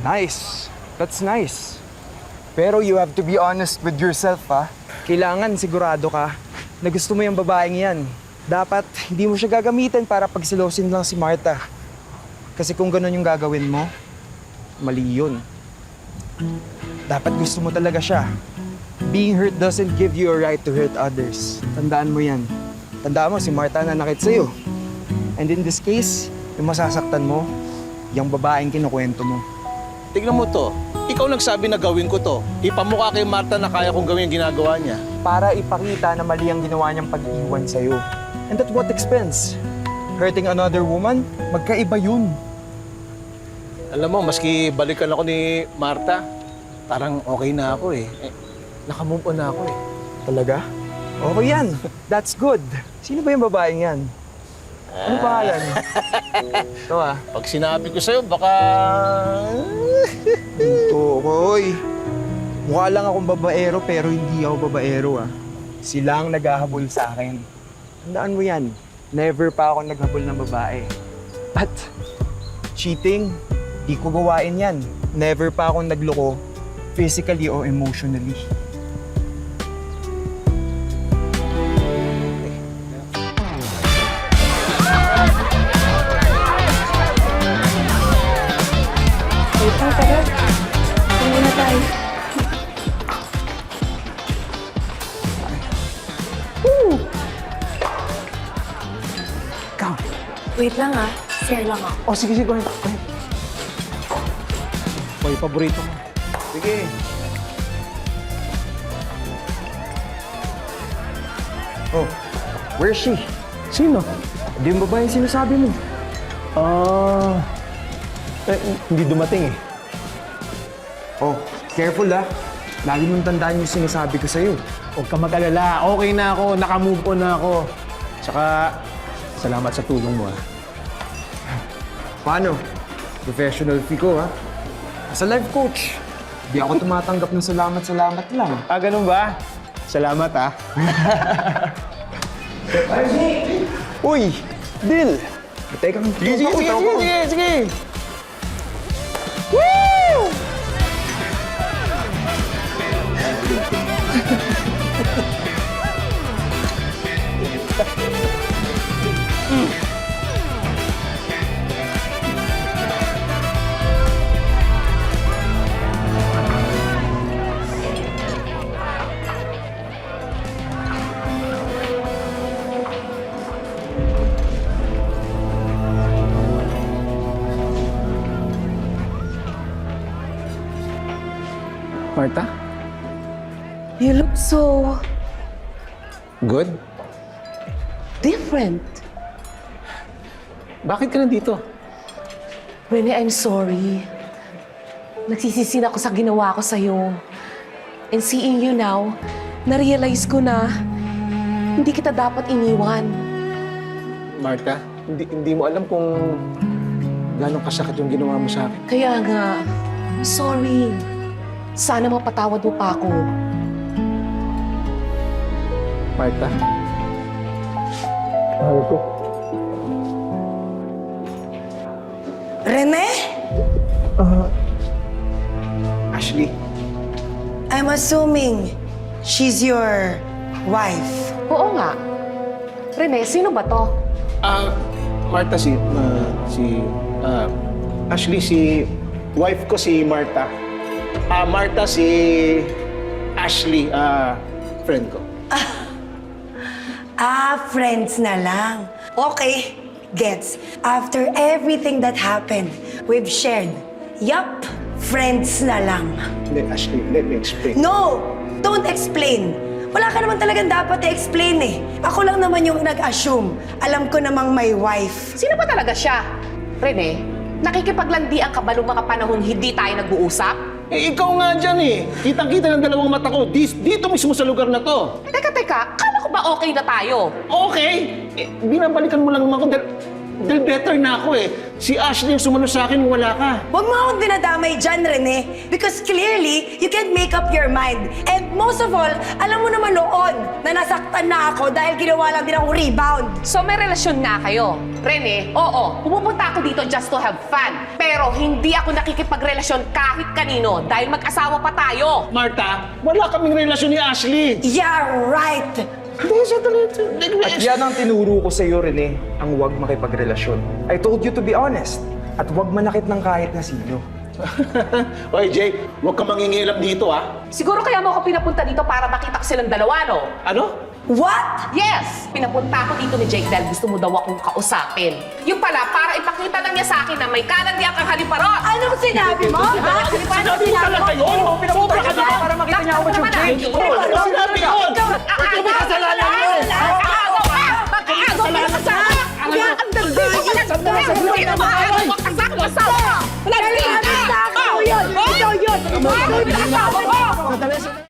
Nice. That's nice. Pero you have to be honest with yourself, ha? Kailangan sigurado ka na gusto mo yung babaeng yan. Dapat hindi mo siya gagamitin para pagsilosin lang si Martha. Kasi kung ganun yung gagawin mo, mali yun. Dapat gusto mo talaga siya. Being hurt doesn't give you a right to hurt others. Tandaan mo yan. Tandaan mo, si Martha nanakit sa'yo. And in this case, yung masasaktan mo, yung babaeng kinukwento mo. Tignan mo to. Ikaw nagsabi na gawin ko to. Ipamukha kay Martha na kaya kong gawin yung ginagawa niya. Para ipakita na mali ang ginawa niyang pag-iwan sa'yo. And at what expense? Hurting another woman? Magkaiba yun. Alam mo, maski balikan ako ni Martha, parang okay na ako eh. Nakamove on na ako eh. Talaga? Okay yan. That's good. Sino ba yung babaeng yan? Ano pa yan? Ito ah. Pag sinabi ko sa'yo, baka... Tukoy. Mukha lang akong babaero pero hindi ako babaero ah. Sila ang naghahabol sa akin. Tandaan mo yan. Never pa ako naghabol ng babae. At cheating, di ko gawain yan. Never pa akong nagloko physically o emotionally. Tara. Tingnan na tayo. Ikaw. Wait lang ah. Share lang ako. Oh, sige, go ahead. Go ahead. Boy, paborito mo. Sige. Oh, where's she? Sino? Di yung babae yung sinasabi mo. Hindi dumating eh. Oh, careful ah. Lagi mong tandaan yung sinasabi ko sa'yo. Huwag ka mag-alala. Okay na ako. Naka-move on na ako. Tsaka, salamat sa tulong mo ah. Paano? Professional fee ko ha? As a life coach, di ako tumatanggap ng salamat lang. Ah, ganun ba? Salamat ah. Uy! Dil! Teka, Sige. Martha? You look so Good? different. Bakit ka nandito? Rene, I'm sorry. Nagsisisi ako sa ginawa ko sa'yo. And seeing you now, na-realize ko na hindi kita dapat iniwan. Martha, hindi mo alam kung gano'ng kasakit yung ginawa mo sa akin. Kaya nga, sorry. Sana mapatawad mo pa ako. Martha, mahal ko. Rene? Ashley, I'm assuming she's your wife. Oo nga. Rene, sino ba to? Martha Ashley, si wife ko si Martha. Martha si Ashley, friend ko. Friends na lang. Okay, gets. After everything that happened, we've shared. Yup, friends na lang. Ashley, let me explain. No! Don't explain. Wala ka naman talagang dapat i-explain eh. Ako lang naman yung nag-assume. Alam ko namang may wife. Sino ba talaga siya? Rene, nakikipaglandian ka ba nung mga panahong hindi tayo nag-uusap? Ikaw nga dyan eh. Kitang-kita ng dalawang mata ko. Dito mismo sa lugar na to. Teka, kala ko ba okay na tayo? Okay. Binabalikan mo lang naman ako. Dahil better na ako eh. Si Ashley yung sumunod sa akin, wala ka. Huwag mo akong dinadamay dyan, Rene. Because clearly, you can't make up your mind. And most of all, alam mo naman noon na nasaktan na ako dahil ginawa lang din akong rebound. So may relasyon nga kayo. Rene, oo, pumupunta ako dito just to have fun. Pero hindi ako nakikipagrelasyon kahit kanino dahil mag-asawa pa tayo. Marta, wala kaming relasyon ni Ashley. Yeah, right. At yan ang tinuro ko sa iyo, Rene, ang huwag makipagrelasyon. I told you to be honest. At huwag manakit ng kahit na sino. Oy, Jay, huwag ka mangingilam dito, ah. Siguro kaya mo ako pinapunta dito para makita ko silang dalawa, no? Ano? What? Yes! Pinapunta ako dito ni Jake dahil gusto mo daw akong kausapin. Yung pala, para ipakita lang niya sa akin na may kanan di kang haliparot. Ano ko sinabi mo? Ha? Ano Sinabi mo talaga yun? Pinapunta ka dito para makita niya ako mature Jake. Ano sinabi yun? Ikaw may kasalanan yun! Mag-aagaw ka! Mag-aagaw ka sa akin! Ang dali mo pala! Sino ba? Huwag ka sa akin masawa! Wala na! Ikaw yun! Ikaw yun! Ikaw yun! Ikaw yun!